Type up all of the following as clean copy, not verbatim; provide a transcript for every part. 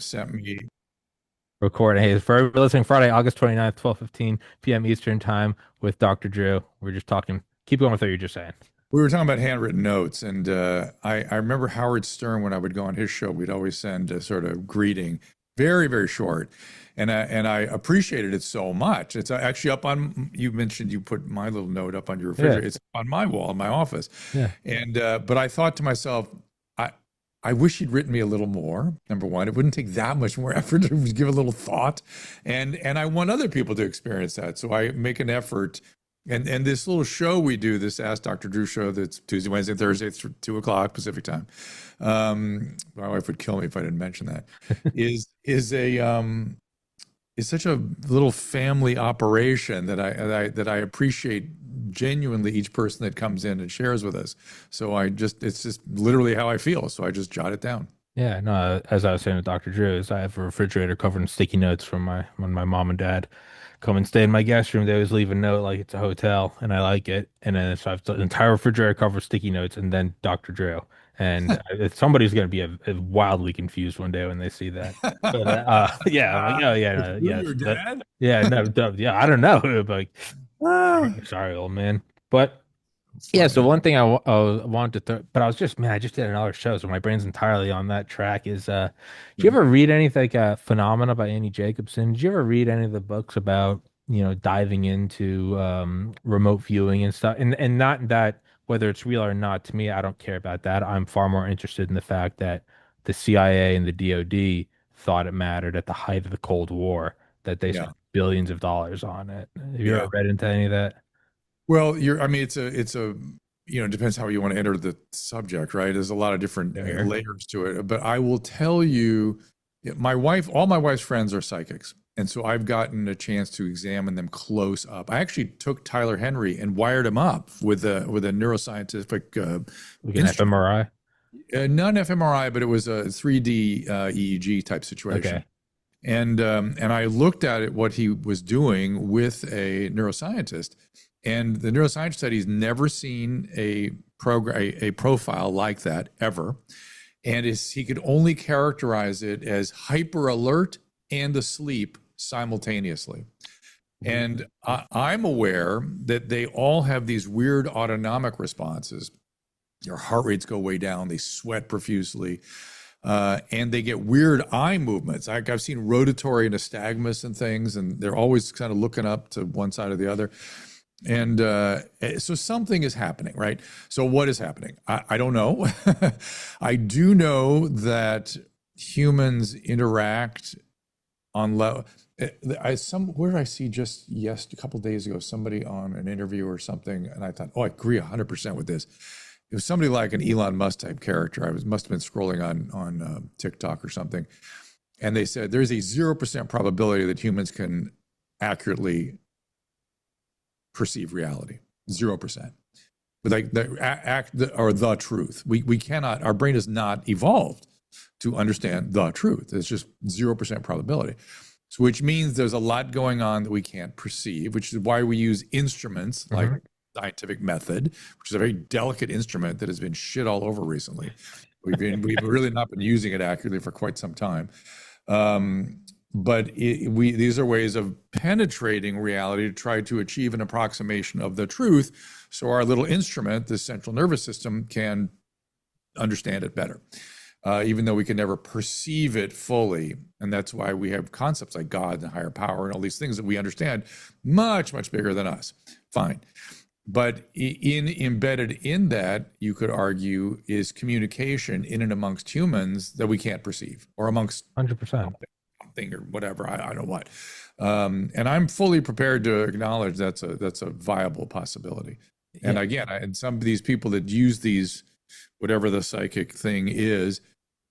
sent me. Recording. Hey, for everybody listening, Friday, August 29th, 12:15 p.m. Eastern Time with Dr. Drew. We're just talking. Keep going with what you're just saying. We were talking about handwritten notes, and I remember Howard Stern when I would go on his show, we'd always send a sort of greeting, very very short, and I appreciated it so much. It's actually up on. You mentioned you put my little note up on your Yeah, refrigerator. It's on my wall in my office, yeah. and but I thought to myself, I I wish he'd written me a little more. Number one, it wouldn't take that much more effort to give a little thought, and I want other people to experience that. So I make an effort and this little show we do, this Ask Dr. Drew show that's Tuesday, Wednesday, Thursday, 2 o'clock Pacific time. My wife would kill me if I didn't mention that. Is such a little family operation that I appreciate genuinely each person that comes in and shares with us. So it's just literally how I feel. So I just jot it down. Yeah, no, as I was saying to Dr. Drew, is I have a refrigerator covered in sticky notes from my when my mom and dad come and stay in my guest room. They always leave a note like it's a hotel, and I like it. And then so I have the entire refrigerator covered with sticky notes, and then Dr. Drew. And somebody's going to be wildly confused one day when they see that. But yeah, I'm like, oh yeah, It's no, you, yes, your but dad? yeah, no, yeah, I don't know, but like, Ah, sorry, old man, but. Yeah, so funny. one thing I wanted to throw, but I was just, man, I just did another show, so my brain's entirely on that track. Did you ever read anything like Phenomena by Annie Jacobson? Did you ever read any of the books about, diving into remote viewing and stuff? And not that whether it's real or not, to me, I don't care about that. I'm far more interested in the fact that the CIA and the DoD thought it mattered at the height of the Cold War, that they Yeah, spent billions of dollars on it. Have you ever yeah. read into any of that? Well, I mean, it depends how you want to enter the subject, right? There's a lot of different There. layers to it. But I will tell you, my wife, all my wife's friends are psychics. And so I've gotten a chance to examine them close up. I actually took Tyler Henry and wired him up with a neuroscientific Like an instrument. fMRI? Not an fMRI, but it was a 3D EEG type situation. Okay. And I looked at it, what he was doing with a neuroscientist, and the neuroscientist said he's never seen a profile like that ever, and he could only characterize it as hyper alert and asleep simultaneously. And I'm aware that they all have these weird autonomic responses. Their heart rates go way down, they sweat profusely, and they get weird eye movements. I've seen rotatory nystagmus and things, and they're always kind of looking up to one side or the other. And so something is happening, right? So what is happening? I don't know. I do know that humans interact on level. Where did I see just a couple of days ago somebody on an interview or something, and I thought, oh, I agree 100% with this. It was somebody like an Elon Musk type character. Must have been scrolling on TikTok or something, and they said there's a 0% probability that humans can accurately perceive reality. 0%. But like the truth. We cannot. Our brain is not evolved to understand the truth. It's just 0% probability. So which means there's a lot going on that we can't perceive, which is why we use instruments like Mhm. scientific method, which is a very delicate instrument that has been shit all over recently. We've really not been using it accurately for quite some time. But these are ways of penetrating reality to try to achieve an approximation of the truth, so our little instrument, the central nervous system, can understand it better, even though we can never perceive it fully. And that's why we have concepts like God and higher power and all these things that we understand much, much bigger than us. Fine. But embedded in that, you could argue, is communication in and amongst humans that we can't perceive, or amongst 100%. something or whatever. I don't know what. And I'm fully prepared to acknowledge that's a viable possibility. And Yeah. again, and some of these people that use these, whatever the psychic thing is,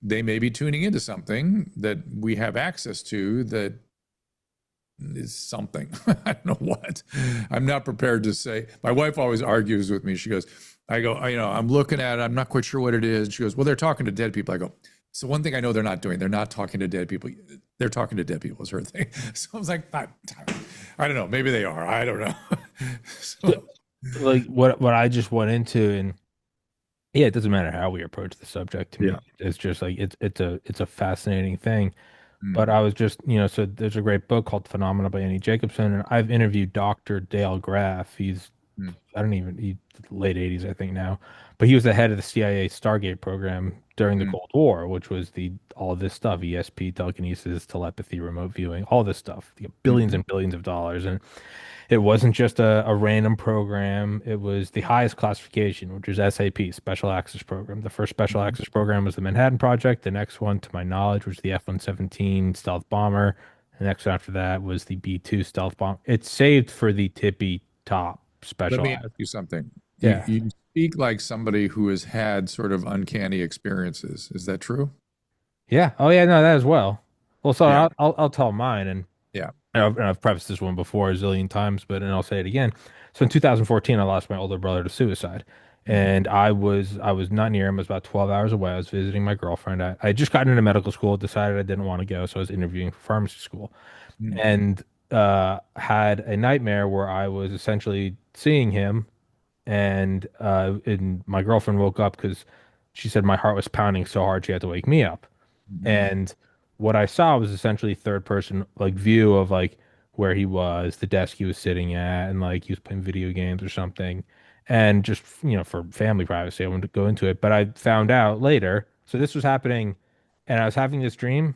they may be tuning into something that we have access to that is something. I don't know what. I'm not prepared to say. My wife always argues with me. She goes, I go, I'm looking at it. I'm not quite sure what it is. She goes, well, they're talking to dead people. I go, so one thing I know they're not doing, they're not talking to dead people. They're talking to dead people is her thing. So I was like, I don't know. Maybe they are. I don't know. So, So like what I just went into, and yeah, it doesn't matter how we approach the subject. To me, yeah, it's just like it's a fascinating thing. But Mm, I was just, so there's a great book called Phenomena by Annie Jacobson, and I've interviewed Dr. Dale Graff. mm, He's late 80s, I think now, but he was the head of the CIA Stargate program during the mm, Cold War, which was all this stuff, ESP, telekinesis, telepathy, remote viewing, all this stuff, billions mhm, and billions of dollars. And it wasn't just a random program. It was the highest classification, which is SAP, Special Access Program. The first Special mhm. Access Program was the Manhattan Project. The next one, to my knowledge, was the F-117 stealth bomber. The next one after that was the B-2 stealth bomber. It's saved for the tippy top Let special. me ask you something. Yeah. You speak like somebody who has had sort of uncanny experiences. Is that true? Yeah. Oh, yeah. No, that as well. Well, so Yeah. I'll tell mine, Yeah. and I've prefaced this one before a zillion times, but and I'll say it again. So in 2014, I lost my older brother to suicide, Mhm, and I was not near him. I was about 12 hours away. I was visiting my girlfriend. I had just gotten into medical school, decided I didn't want to go, so I was interviewing for pharmacy school, mhm, and had a nightmare where I was essentially seeing him, and my girlfriend woke up because she said my heart was pounding so hard she had to wake me up. mhm, And what I saw was essentially third person like view of like where he was, the desk he was sitting at, and like he was playing video games or something. And just, for family privacy, I wanted to go into it. But I found out later. So this was happening, and I was having this dream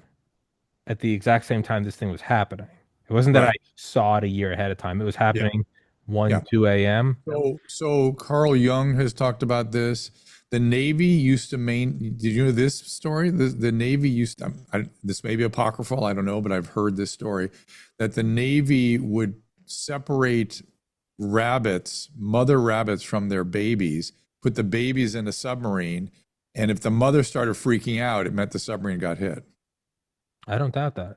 at the exact same time this thing was happening. It wasn't that I right. saw it a year ahead of time. It was Yeah. happening 1, Yeah. 2 a.m. So Carl Jung has talked about this. The Navy used to did you know this story? The Navy used to, this may be apocryphal, I don't know, but I've heard this story that the Navy would separate rabbits, mother rabbits from their babies, put the babies in a submarine, and if the mother started freaking out, it meant the submarine got hit. I don't doubt that.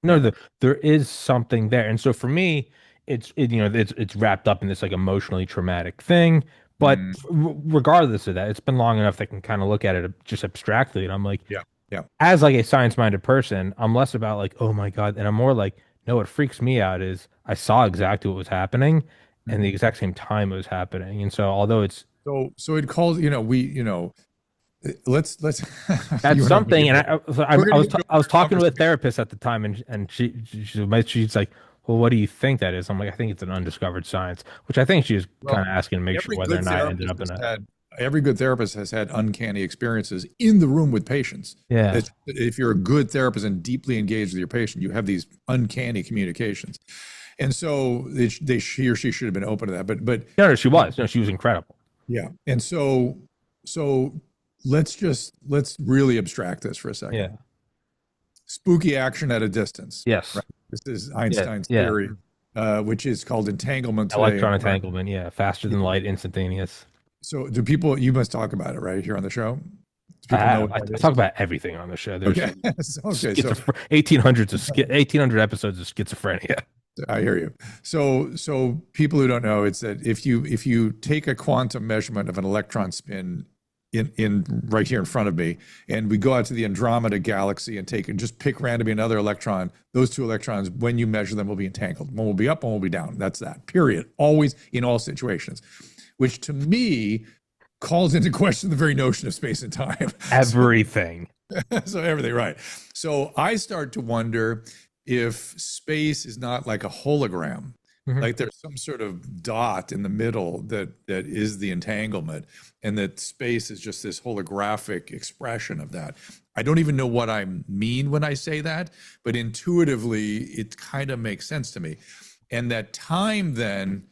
No, Yeah. there is something there. And so for me, it's wrapped up in this like emotionally traumatic thing. But Mm, regardless of that, it's been long enough that I can kind of look at it just abstractly. And I'm like, yeah. Yeah. as like a science-minded person, I'm less about like, oh my God. And I'm more like, no, what freaks me out is I saw exactly what was happening and the Mhm. exact same time it was happening. And so although it's So it calls, let's That's you and I are gonna something, get and very, I we're gonna get I was very talking to a conversation. therapist at the time, and she's like, "Well, what do you think that is?" I'm like, "I think it's an undiscovered science," which I think she was Well, kind of asking to make sure every whether or good not I ended therapist up in has a had every good therapist has had uncanny experiences in the room with patients. yeah. It's, if you're a good therapist and deeply engaged with your patient, you have these uncanny communications. And so he or she should have been open to that. But No, no, she was. No, she was incredible. yeah. And so let's really abstract this for a second. Yeah. Spooky action at a distance, Yes. right? This is Yeah. Einstein's Yeah. theory, which is called entanglement today. Electron entanglement. Yeah. Faster than light, instantaneous. So do people, you must talk about it right here on the show. Do I people know have. what I that is? talk about everything on the show. There's Okay. Okay. So schizophrenia, 1800 episodes of schizophrenia. I hear you. So people who don't know, it's that if you take a quantum measurement of an electron spin in right here in front of me, and we go out to the Andromeda galaxy and just pick randomly another electron, those two electrons, when you measure them, will be entangled. One will be up, one will be down. That's that. Period. Always in all situations, which to me calls into question the very notion of space and time. So Everything. so everything, right. So I start to wonder if space is not like a hologram, Mhm. like there's some sort of dot in the middle that is the entanglement, and that space is just this holographic expression of that. I don't even know what I mean when I say that, but intuitively it kind of makes sense to me. And that time then,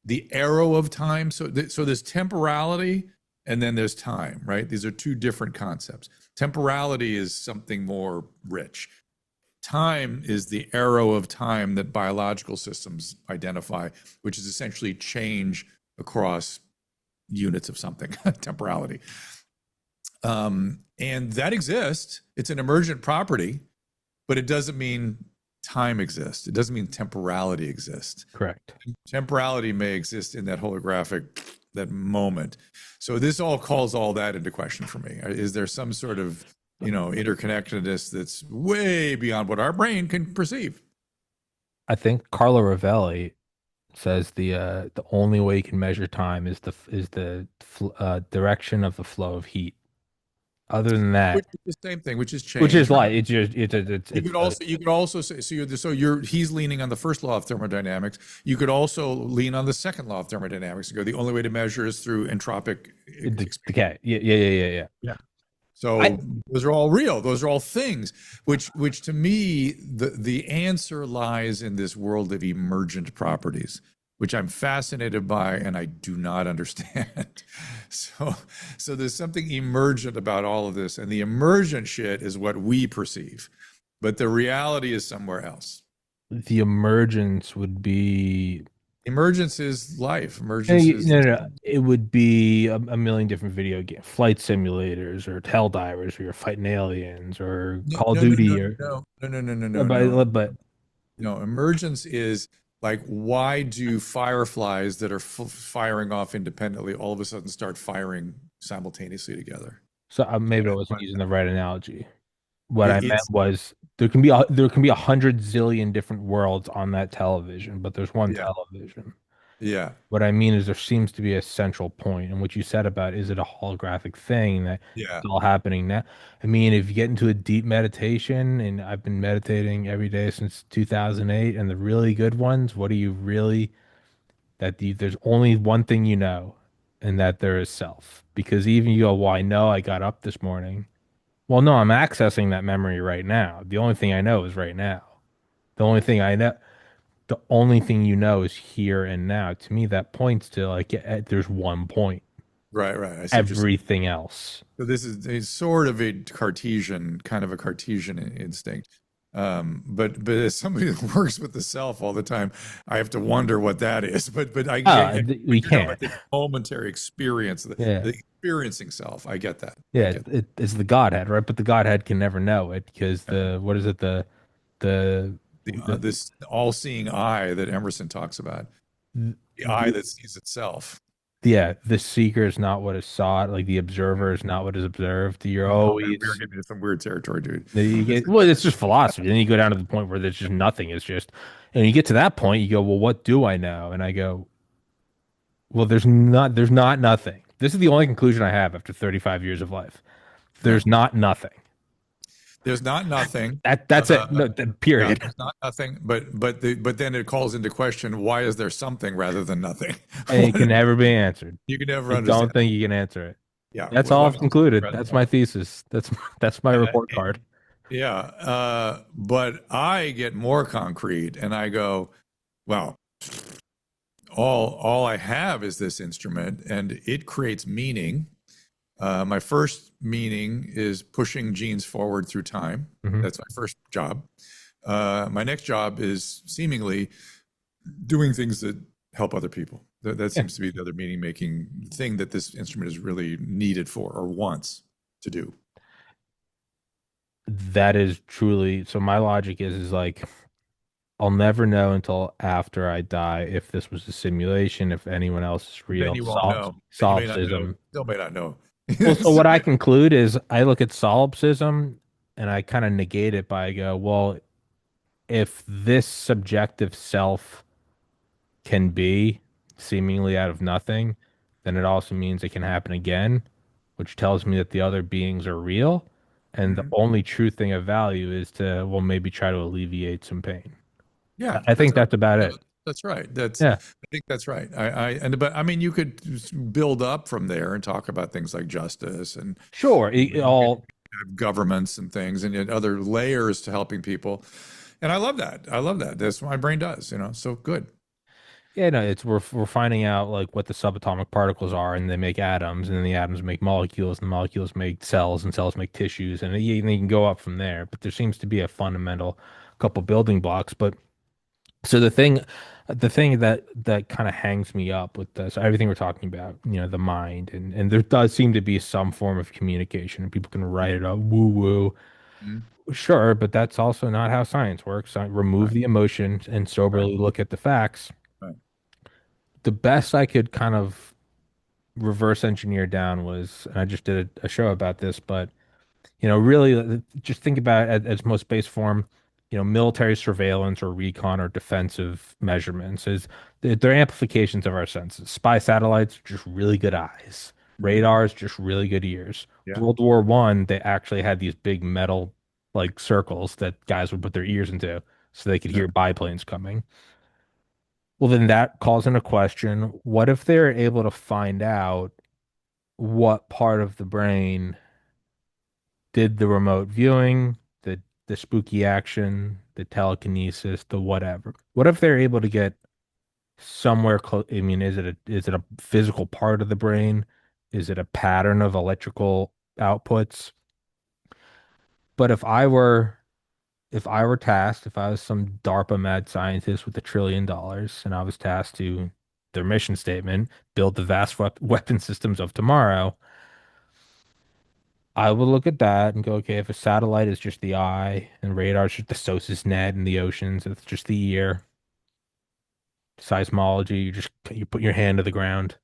the arrow of time, so there's temporality and then there's time, right? These are two different concepts. Temporality is something more rich. Time is the arrow of time that biological systems identify, which is essentially change across units of something, temporality. And that exists. It's an emergent property, but it doesn't mean time exists. It doesn't mean temporality exists. Correct. Temporality may exist in that holographic, that moment. So this all calls all that into question for me. Is there some sort of, interconnectedness that's way beyond what our brain can perceive? I think Carlo Rovelli says the only way you can measure time is the direction of the flow of heat. Other than Which that, is the same thing, which is which is change, right? like it's just it's You could also say so you're he's leaning on the first law of thermodynamics. You could also lean on the second law of thermodynamics and go the only way to measure is through entropic expansion. decay. Yeah. Yeah. I So those are all real. Those are all things, which to me, the answer lies in this world of emergent properties, which I'm fascinated by and I do not understand. So, so there's something emergent about all of this, and the emergent shit is what we perceive, but the reality is somewhere else. The emergence would be Emergence is life. Emergence is no. It would be a million different video game flight simulators or Helldivers where you're fighting aliens or no, Call of no, no, no, Duty or no, no, no, no, no, no, no. but No, emergence is like, why do fireflies that are firing off independently all of a sudden start firing simultaneously together? so maybe I wasn't using the right analogy. What I meant It's was there can be 100 zillion different worlds on that television, but there's one yeah, television. yeah, What I mean is there seems to be a central point, and what you said about is it a holographic thing that yeah, it's all happening now? I mean, if you get into a deep meditation, and I've been meditating every day since 2008, and the really good ones, what do you really there's only one thing you know, and that there is self. Because even you go, well, I know I got up this morning. Well, no, I'm accessing that memory right now. The only thing I know is right now. The only thing I know the only thing you know is here and now. To me, that points to like there's one point. right, right. I see what you're saying. Everything else. So this is a sort of a Cartesian kind of a Cartesian instinct. But as somebody that works with the self all the time, I have to wonder what that is. But We you're talking can't. about the momentary experience, Yeah. the experiencing self. I get that. I Yeah. get It's the Godhead, right? But the Godhead can never know it because that. what is it? The, the, This all-seeing eye that Emerson talks about, the eye the that sees itself. yeah, the seeker is not what is sought. Like the observer is not what is observed. You're Oh man, we are always getting into some weird territory, dude. you get well, it's just philosophy. Then you go down to the point where there's just nothing. It's just, and you get to that point, you go, well, what do I know? And I go, well, there's not nothing. This is the only conclusion I have after 35 years of life. Yeah, There's not nothing. there's not nothing. That's it. No, Yeah, period. there's not nothing. But then it calls into question, why is there something rather than nothing? And it can never be answered. You can never I don't understand. think you can answer it. Yeah, That's all why I've concluded. rather That's my thesis. That's my than- report card. yeah. But I get more concrete, and I go, well, all I have is this instrument, and it creates meaning. My first meaning is pushing genes forward through time. Hmm. That's my first job. My next job is seemingly doing things that help other people. That Yeah, seems to be the other meaning making thing that this instrument is really needed for or wants to do. that is truly. So my logic is like I'll never know until after I die if this was a simulation, if anyone else is Then real. you won't know. Then you may not know. Solipsism. Still may not know. Well, so what I conclude is I look at solipsism and I kind of negate it by I go, well, if this subjective self can be seemingly out of nothing, then it also means it can happen again, which tells me that the other beings are real. And the Mhm. only true thing of value is to, well, maybe try to alleviate some pain. Yeah, I think that's about it. that's right. Yeah. I think that's right. But I mean, you could build up from there and talk about things like justice and Sure. It all, governments and things and yet other layers to helping people. And I love that. I love that. That's what my brain does, So good. yeah, no, it's we're finding out like what the subatomic particles are, and they make atoms, and then the atoms make molecules, and the molecules make cells, and cells make tissues, and you can go up from there. But there seems to be a fundamental couple building blocks. But so the thing that kind of hangs me up with this, everything we're talking about, the mind, and there does seem to be some form of communication, and people can write it up woo woo. Mhm. Sure, but that's also not how science works. Remove Right, the emotions and right, soberly look at the facts. right. The best I could kind of reverse engineer down was, and I just did a show about this, but really just think about it as most base form, military surveillance or recon or defensive measurements is they're amplifications of our senses. Spy satellites are just really good eyes. Radars, just really good ears. Yeah. World War One, they actually had these big metal like circles that guys would put their ears into so they could Yeah. hear biplanes coming. Well, then that calls into question, what if they're able to find out what part of the brain did the remote viewing, the spooky action, the telekinesis, the whatever? What if they're able to get somewhere close? I mean, is it a physical part of the brain? Is it a pattern of electrical outputs? But if I were tasked, if I was some DARPA mad scientist with $1 trillion and I was tasked to their mission statement, build the vast weapon systems of tomorrow, I would look at that and go, okay, if a satellite is just the eye and radar is just the SOSUS net in the oceans, it's just the ear, seismology, you put your hand to the ground.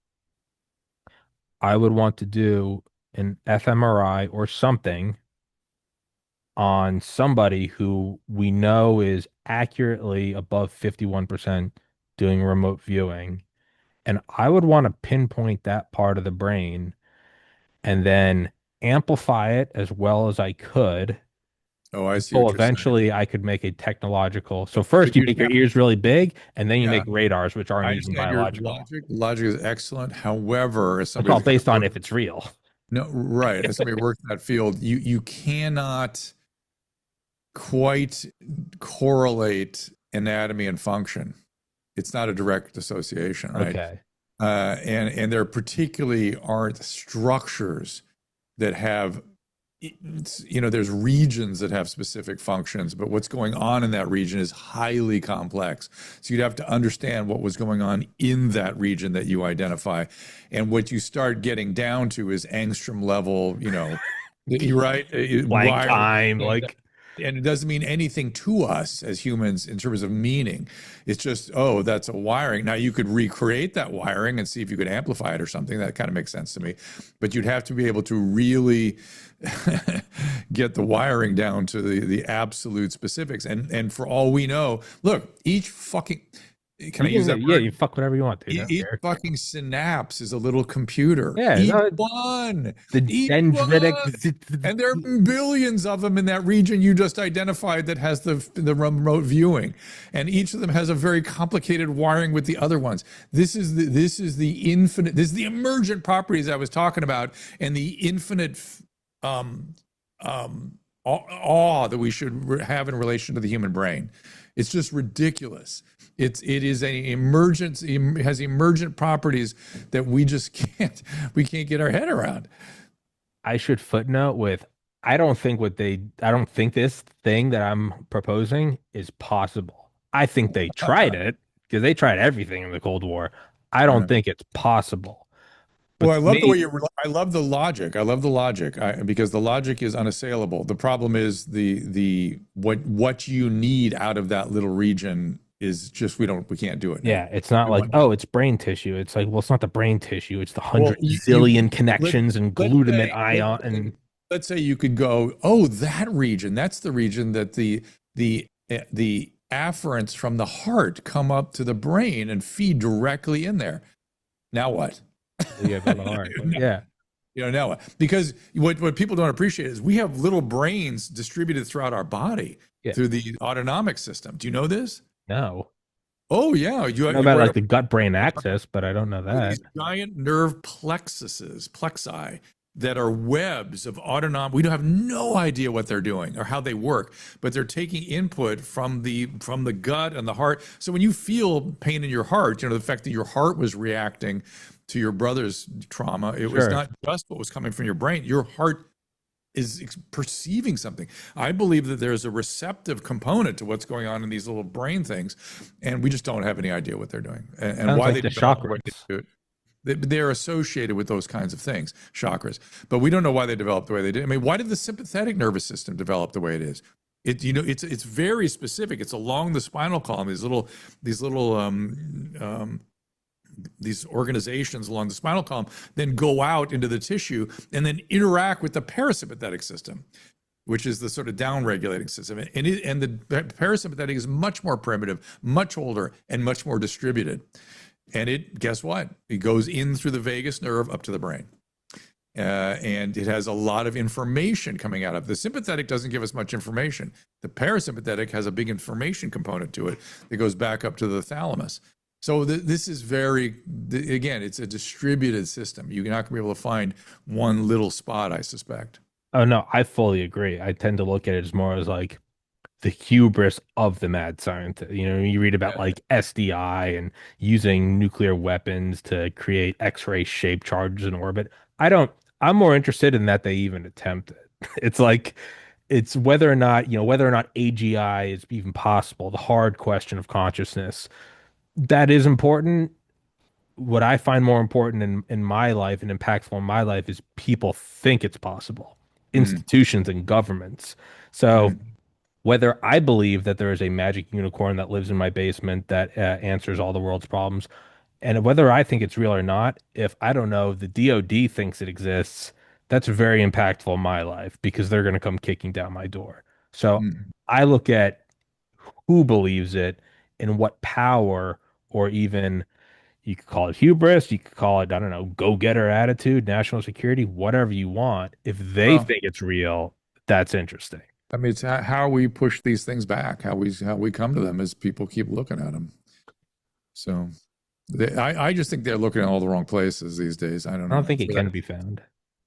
I would want to do an fMRI or something on somebody who we know is accurately above 51% doing remote viewing. And I would want to pinpoint that part of the brain and then amplify it as well as I could. Oh, I see So what you're saying. eventually I could make a technological. So first But you you'd make your have, ears really big and then you yeah, make radars, which aren't I even understand your biological. logic. Logic is excellent. However, as It's somebody all that kind of based on works, if it's real. no, right, as somebody who works in that field, you cannot quite correlate anatomy and function. It's not a direct association, right? Okay. And there particularly aren't structures that have, there's regions that have specific functions, but what's going on in that region is highly complex. So you'd have to understand what was going on in that region that you identify. And what you start getting down to is angstrom level, you're right, Blank wire. time, like And it doesn't mean anything to us as humans in terms of meaning. It's just, oh, that's a wiring. Now you could recreate that wiring and see if you could amplify it or something. That kind of makes sense to me. But you'd have to be able to really get the wiring down to the absolute specifics. And for all we know, look, each fucking, can I use that yeah, word? you fuck whatever you want, dude. I don't Each care. fucking synapse is a little computer. Yeah, Each no, one. the Each dendritic. one. And there are billions of them in that region you just identified that has the remote viewing. And each of them has a very complicated wiring with the other ones. This is the infinite, this is the emergent properties I was talking about, and the infinite awe that we should have in relation to the human brain. It's just ridiculous. It is a emergent, it has emergent properties that we just can't get our head around. I should footnote with I don't think this thing that I'm proposing is possible. I think they tried it because they tried everything in the Cold War. I don't think it's possible. Well, But I to love the way me, I love the logic. I love the logic because the logic is unassailable. The problem is the what you need out of that little region is just we can't do it now. yeah, it's not We like, want- oh, it's brain tissue. It's like, well, it's not the brain tissue. It's the Well, hundred you zillion let connections and let's glutamate say ion and let's say you could go, oh, that region, that's the region that the afferents from the heart come up to the brain and feed directly in there. Now what? yeah, but hard. Yeah. Now what? Because what people don't appreciate is we have little brains distributed throughout our body Yeah. through the autonomic system. Do you know this? No. Oh yeah, I know about like the gut brain axis, but I don't know that. these giant nerve plexi that are webs of autonomic. We don't have no idea what they're doing or how they work, but they're taking input from the gut and the heart. So when you feel pain in your heart, the fact that your heart was reacting to your brother's trauma, it was Sure. not just what was coming from your brain. Your heart is perceiving something. I believe that there's a receptive component to what's going on in these little brain things, and we just don't have any idea what they're doing and Sounds why like they the develop what they chakras. do. They're associated with those kinds of things, chakras, but we don't know why they developed the way they did. I mean, why did the sympathetic nervous system develop the way it is? It's very specific. It's along the spinal column. These organizations along the spinal column then go out into the tissue and then interact with the parasympathetic system, which is the sort of down-regulating system. And the parasympathetic is much more primitive, much older, and much more distributed. And guess what? It goes in through the vagus nerve up to the brain. And it has a lot of information coming out of it. The sympathetic doesn't give us much information. The parasympathetic has a big information component to it that goes back up to the thalamus. So this is again, it's a distributed system. You're not going to be able to find one little spot, I suspect. Oh no, I fully agree. I tend to look at it as more as like the hubris of the mad scientist. You know, you read about Yeah. like SDI and using nuclear weapons to create X-ray shaped charges in orbit. I don't, I'm more interested in that they even attempt it. It's like, it's whether or not, whether or not AGI is even possible, the hard question of consciousness. That is important. What I find more important in my life and impactful in my life is people think it's possible, Mm, institutions and governments. So, mm, whether I believe that there is a magic unicorn that lives in my basement that answers all the world's problems, and whether I think it's real or not, if I don't know, the DoD thinks it exists, that's very impactful in my life because they're going to come kicking down my door. So mm. I look at who believes it and what power, or even you could call it hubris, you could call it, I don't know, go-getter attitude, national security, whatever you want. If they Well, think it's real, that's interesting. I mean, it's how we push these things back, how we come to them as people keep looking at them. So I just think they're looking at all the wrong places these days. I don't I don't know. think it can be found.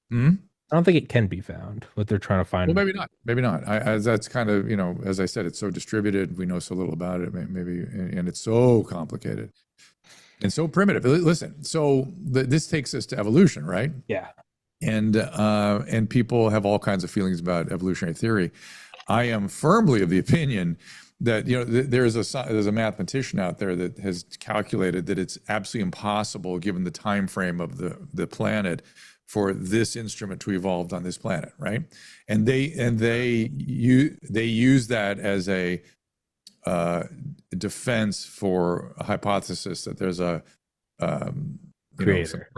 Hmm? I don't think it can be found, what they're trying to Well, find. maybe not. Maybe not. That's kind of, as I said, it's so distributed. We know so little about it. Maybe, and it's so complicated and so primitive. Listen, so this takes us to evolution, right? Yeah. And people have all kinds of feelings about evolutionary theory. I am firmly of the opinion that there's a mathematician out there that has calculated that it's absolutely impossible, given the time frame of the planet, for this instrument to evolve on this planet, right? And they use that as a defense for a hypothesis that there's a some Creator.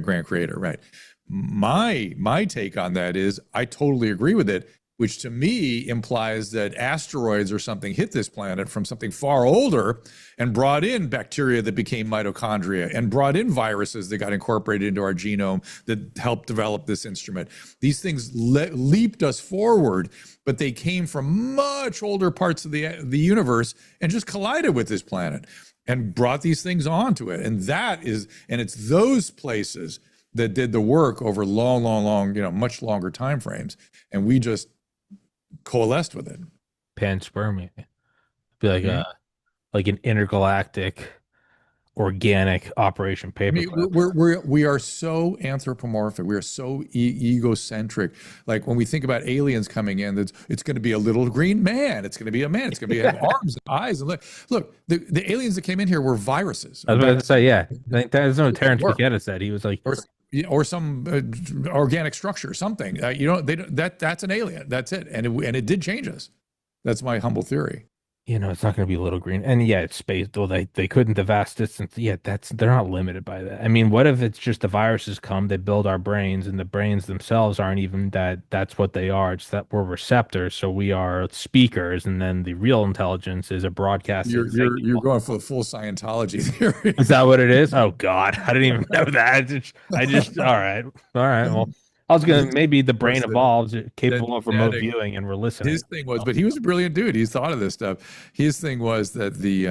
grand creator, right? My take on that is I totally agree with it, which to me implies that asteroids or something hit this planet from something far older and brought in bacteria that became mitochondria and brought in viruses that got incorporated into our genome that helped develop this instrument. These things leaped us forward, but they came from much older parts of the universe and just collided with this planet and brought these things onto it. And it's those places that did the work over long, much longer time frames. And we just coalesced with it. Panspermia. Be like Hmm? like an intergalactic organic Operation I mean, Paperclip. we are so anthropomorphic. We are so egocentric. Like when we think about aliens coming in, it's going to be a little green man. It's going to be a man. It's going to be have arms and eyes. And look, the aliens that came in here were viruses I or was about to say, yeah. bacteria. That's what They Terrence were. McKenna said. He was like, Or some organic structure, something. They don't, that's an alien. That's it. And it did change us. That's my humble theory. it's not going to be a little green. And yeah, it's space. Though they couldn't the vast distance. Yeah, they're not limited by that. I mean, what if it's just the viruses come, they build our brains, and the brains themselves aren't even that's what they are. It's that we're receptors, so we are speakers, and then the real intelligence is a broadcasting You're signal. going for the full Scientology theory. Is that what it is? Oh God, I didn't even know that. I just all right, all right. Well, I was gonna maybe the brain Course, evolves that capable of remote genetic viewing and we're listening. his thing was, but he was a brilliant dude. He's thought of this stuff. His thing was that the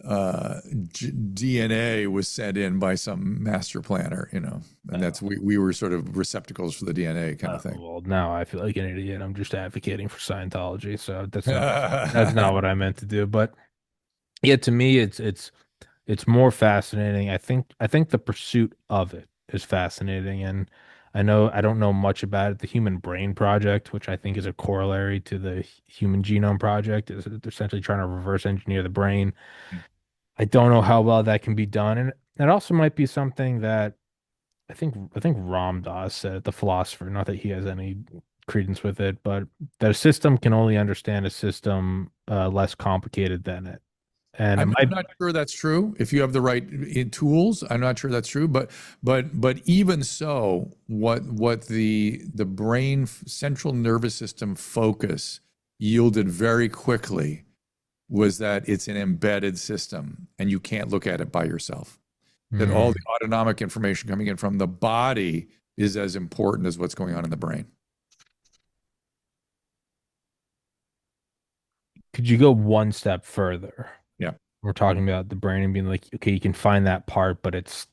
DNA was sent in by some master planner, and that's we were sort of receptacles for the DNA kind of thing. Well, now I feel like an idiot. I'm just advocating for Scientology, so that's not what I meant to do. But yeah, to me, it's more fascinating. I think the pursuit of it is fascinating, and I don't know much about it. The Human Brain Project, which I think is a corollary to the Human Genome Project, is they're essentially trying to reverse engineer the brain. I don't know how well that can be done, and it also might be something that I think Ram Dass said, the philosopher, not that he has any credence with it, but that a system can only understand a system less complicated than it. And it I'm might not sure that's true. If you have the right tools, I'm not sure that's true. But even so, what the brain central nervous system focus yielded very quickly was that it's an embedded system and you can't look at it by yourself. that all the Mm. autonomic information coming in from the body is as important as what's going on in the brain. Could you go one step further? Yeah. We're talking about the brain and being like, okay, you can find that part, but it's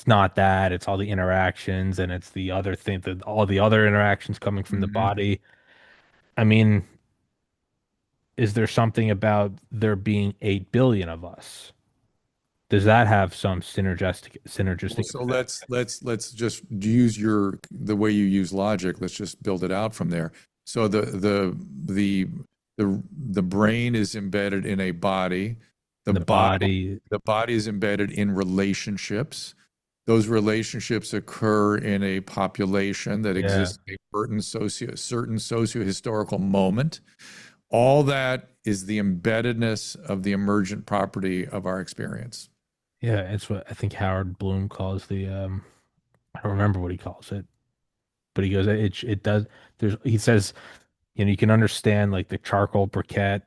not that. It's all the interactions and it's the other thing that all the other interactions coming from the Mhm. body. I mean, is there something about there being 8 billion of us? Does that have some Well, synergistic so effect? let's just use the way you use logic. Let's just build it out from there. So the the brain is embedded in a body. The The body body, the body is embedded in relationships. Those relationships occur in a population that yeah. exists in a certain socio-historical moment. All that is the embeddedness of the emergent property of our experience. Yeah, it's what I think Howard Bloom calls the I don't remember what he calls it, but he goes it does he says, you can understand like the charcoal briquette,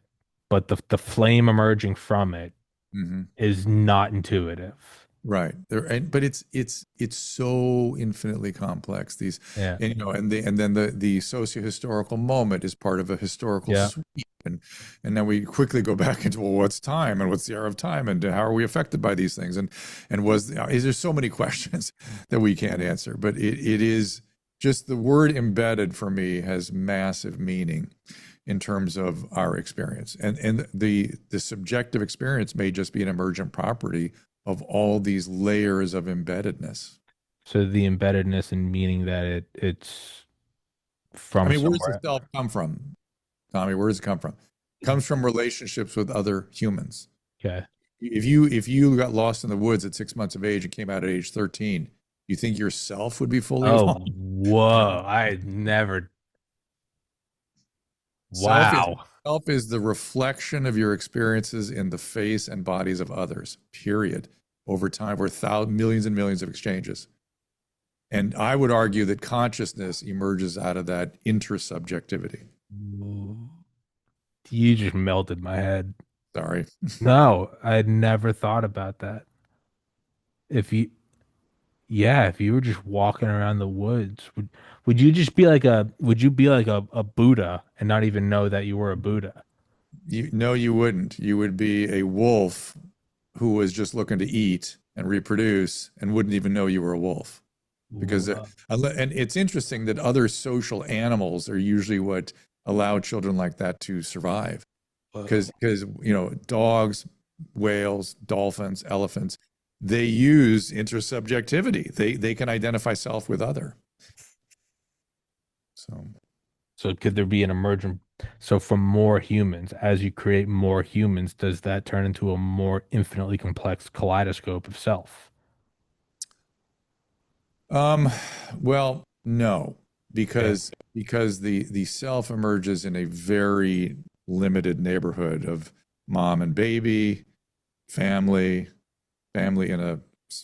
but the flame emerging from it Mhm. is not intuitive. Right there, but it's so infinitely complex. These, Yeah. and then the socio-historical moment is part of a historical Yeah. sweep, and then we quickly go back into, well, what's time and what's the era of time and how are we affected by these things, and is there so many questions that we can't answer, but it is just the word embedded for me has massive meaning in terms of our experience, and the subjective experience may just be an emergent property of all these layers of embeddedness. So the embeddedness and meaning that it's I from mean, where does the somewhere. self come from, Tommy? Where does it come from? It comes from relationships with other humans. Okay. If you got lost in the woods at 6 months of age and came out at age 13, you think yourself would be fully Oh, evolved? whoa. I never. Self is Wow. self is the reflection of your experiences in the face and bodies of others. Period. Over time, over thousands, millions and millions of exchanges. And I would argue that consciousness emerges out of that intersubjectivity. You just melted my head. Sorry. No, I had never thought about that. If you, yeah, if you were just walking around the woods, would you just be like would you be like a Buddha and not even know that you were a Buddha? No, you wouldn't. You would be a wolf who was just looking to eat and reproduce and wouldn't even know you were a wolf. Because, Whoa. and it's interesting that other social animals are usually what allow children like that to survive. Whoa. Because dogs, whales, dolphins, elephants, they use intersubjectivity. They can identify self with other. So So could there be an emergent? So from more humans, as you create more humans, does that turn into a more infinitely complex kaleidoscope of self? Um, well, no, Yeah. because the self emerges in a very limited neighborhood of mom and baby, family, family in a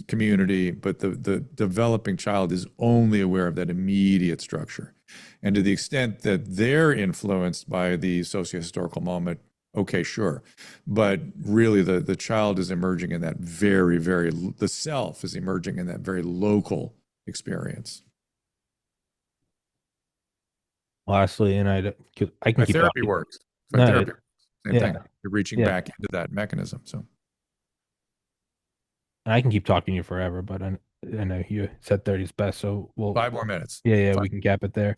community, but the developing child is only aware of that immediate structure. And to the extent that they're influenced by the socio-historical moment, okay, sure. But really the child is emerging in that the self is emerging in that very local experience. Lastly, and I can My keep therapy talking. works. My No, therapy, same thing. yeah, You're reaching yeah, back into that mechanism. So and I can keep talking to you forever, but I know you said 30 is best, so we'll, 5 more minutes. yeah, Five. we can cap it there.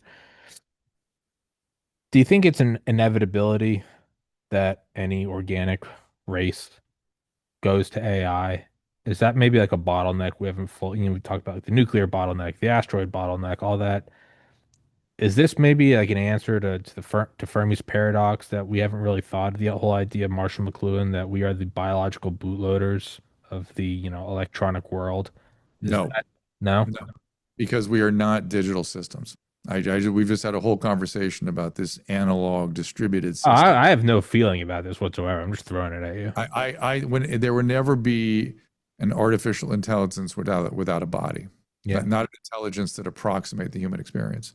Do you think it's an inevitability that any organic race goes to AI? Is that maybe like a bottleneck we haven't we talked about like the nuclear bottleneck, the asteroid bottleneck, all that. Is this maybe like an answer to Fermi's paradox that we haven't really thought of the whole idea of Marshall McLuhan that we are the biological bootloaders of the, electronic world? Is No, that no? no, because we are not digital systems. We've just had a whole conversation about this analog distributed Oh, system. I have no feeling about this whatsoever. I'm just throwing it at you. When there will never be an artificial intelligence without a body, Yeah. not an intelligence that approximate the human experience.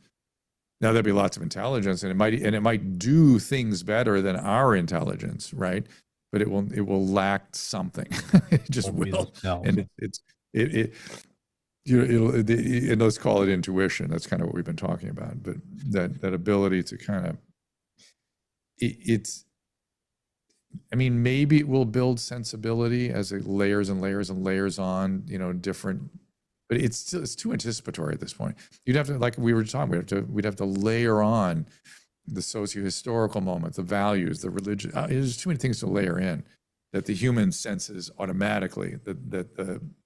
Now there'll be lots of intelligence, and it might do things better than our intelligence, right? But it will lack something. It just Won't be the will, self. and it's it and let's call it intuition. That's kind of what we've been talking about. But that ability to kind of it's I mean, maybe it will build sensibility as it layers and layers and layers on, different, but it's too anticipatory at this point. You'd have to, like we were talking, we'd have to layer on the socio-historical moment, the values, the religion. There's too many things to layer in that the human senses automatically that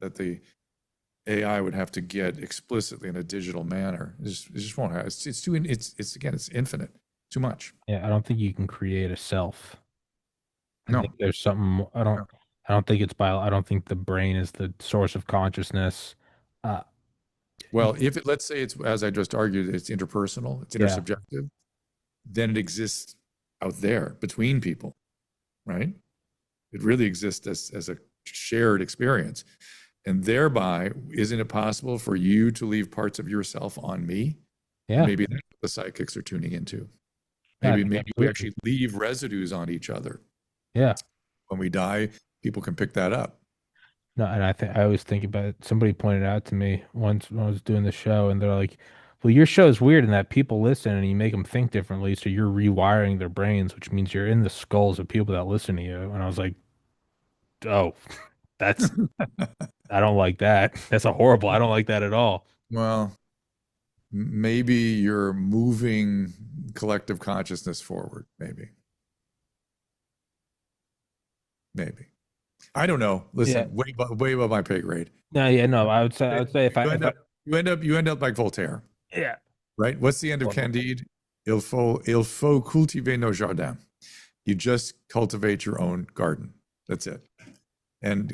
the AI would have to get explicitly in a digital manner. It just won't have. It's too. It's again. It's infinite. Too much. Yeah, I don't think you can create a self. I think No. there's something No. I don't think it's bio I don't think the brain is the source of consciousness. Uh Well, if it, let's say it's, as I just argued, it's interpersonal, it's yeah. intersubjective, then it exists out there between people, right? It really exists as a shared experience. And thereby, isn't it possible for you to leave parts of yourself on me? And Yeah. maybe that's what the psychics are tuning into. Yeah, I Maybe think maybe we absolutely. actually leave residues on each other. Yeah. When we die, people can pick that up. No, and I always think about it. Somebody pointed out to me once when I was doing the show, and they're like, "Well, your show's weird in that people listen and you make them think differently, so you're rewiring their brains, which means you're in the skulls of people that listen to you." And I was like, "Oh, that's I don't like that. That's a horrible. I don't like that at all." Well, maybe you're moving collective consciousness forward. Maybe. I don't know. Yeah. Listen, way above my pay grade. No, yeah, no. I would say You end up, you end up like Voltaire, yeah. right? What's the end of Well, Candide? Il faut cultiver nos jardins. You just cultivate your own garden. That's it. And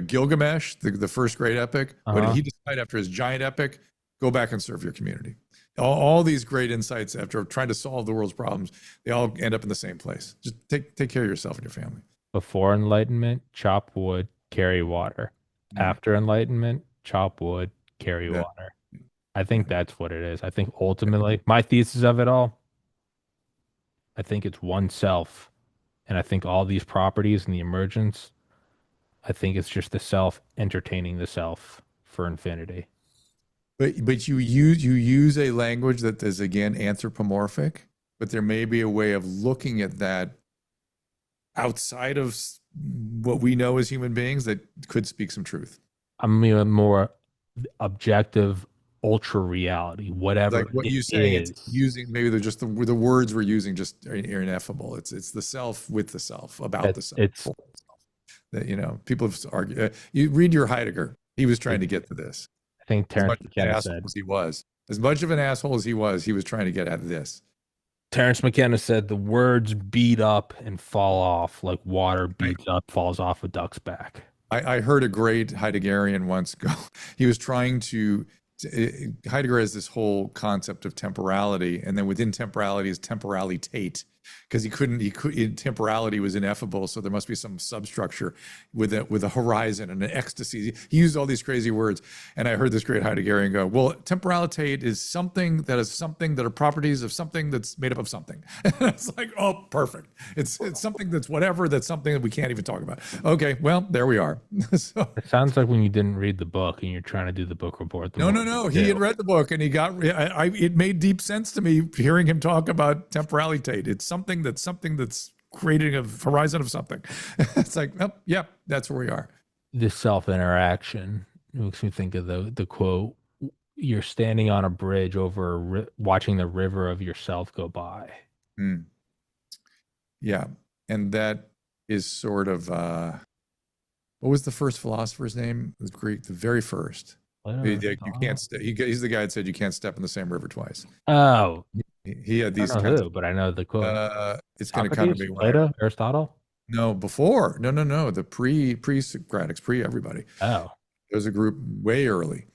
Gilgamesh, the first great epic, what did uh-huh. he decide after his giant epic? Go back and serve your community. All these great insights after trying to solve the world's problems, they all end up in the same place. Just take care of yourself and your family. Before enlightenment, chop wood, carry water. Mm. After enlightenment, chop wood, carry Yeah, water. I think yeah. that's what it is. I think ultimately, my thesis of it all, I think it's oneself. And I think all these properties and the emergence, I think it's just the self entertaining the self for infinity. But you use a language that is again anthropomorphic, but there may be a way of looking at that outside of what we know as human beings that could speak some truth. I'm more objective, ultra reality, Like whatever what it you saying, it's is. using maybe they're just the words we're using just are ineffable. It's the self with the self about the self. It's That people have argued. You read your Heidegger. He was trying I to get to this. think As Terrence much of an McKenna asshole said. as he was, as much of an asshole as he was trying to get at this. Terrence McKenna said the words beat up and fall off like water Right. beats up, falls off a duck's back. I heard a great Heideggerian once go. He was trying to. Heidegger has this whole concept of temporality, and then within temporality is temporalitate, because temporality was ineffable, so there must be some substructure with a horizon and an ecstasy. He used all these crazy words, and I heard this great Heideggerian go, "Well, temporalitate is something that are properties of something that's made up of something." And it's like, oh, perfect. It's something that's whatever. That's something that we can't even talk about. Okay, well, there we are. So It sounds like when you didn't read the book and you're trying to do the book report the no, more no, you no. He had do. read the book and he got. It made deep sense to me hearing him talk about temporalitate. It's something that's creating a horizon of something. It's like, oh, yeah, that's where we are. This self interaction makes me think of the quote, "You're standing on a bridge over watching the river of yourself go by." Mm, yeah, and that is sort of what was the first philosopher's name? The Greek, the very first. Plato, You can't. Aristotle? He's the guy that said you can't step in the same river twice. Oh, He had I don't these know kinds who, of. but I know the quote. It's going to come to Socrates, me when I Plato, Aristotle. no before no the pre-Socratics pre everybody. Oh, There's a group way early,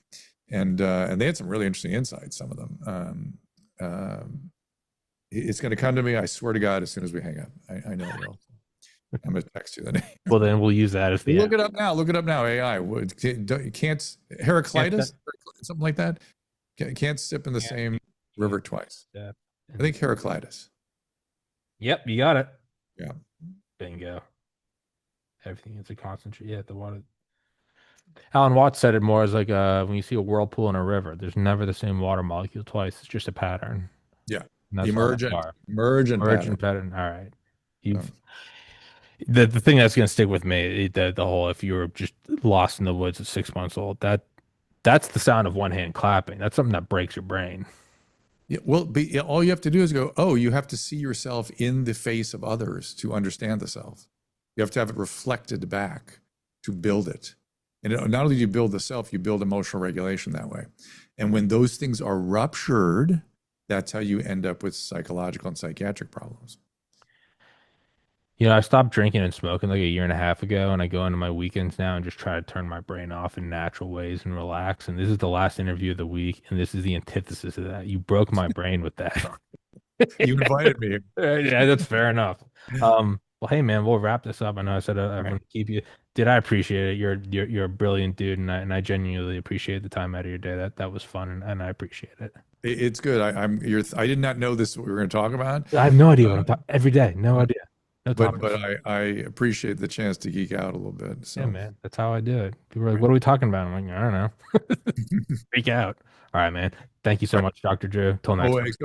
and they had some really interesting insights. Some of them. It's going to come to me. I swear to God, as soon as we hang up, I know it will. I'm going to text you the name. well then we'll use that as the Look end. it up now. Look it up now. AI. You can't Can't step, Heraclitus, something like that. Can't sip in the can't, same river can't twice. step. I think Heraclitus. Yep, you got it. Yeah. Bingo. Everything is a concentrate. Yeah, the water. Alan Watts said it more as like when you see a whirlpool in a river, there's never the same water molecule twice. It's just a pattern. Yeah. And that's all they Emergent, are. emergent pattern. Emergent pattern. All right. So, You've the thing that's gonna stick with me, the whole if you were just lost in the woods at 6 months old, that's the sound of one hand clapping. That's something that breaks your brain. yeah, well, yeah, all you have to do is go, oh, you have to see yourself in the face of others to understand the self. You have to have it reflected back to build it. And not only do you build the self, you build emotional regulation that way. And when those things are ruptured, that's how you end up with psychological and psychiatric problems. I stopped drinking and smoking like a year and a half ago, and I go into my weekends now and just try to turn my brain off in natural ways and relax. And this is the last interview of the week, and this is the antithesis of that. You broke my brain with that. You invited me. Yeah, that's fair enough. Well, hey man, we'll wrap this up. I know I said I'm Right. gonna keep you. Did I appreciate it? You're a brilliant dude, and I genuinely appreciate the time out of your day. That was fun, and I appreciate it. It's good. I did not know this is what we were going to talk about, I have no idea what uh, I'm talking every day. No but idea. No but topics. I appreciate the chance to geek out a little bit. Yeah, So, man. That's how I do it. People are like, right. "What are we talking about?" I'm like, "I don't know." Freak out. All right, man. Thank you so Right. much, Dr. Drew. Till next time. Always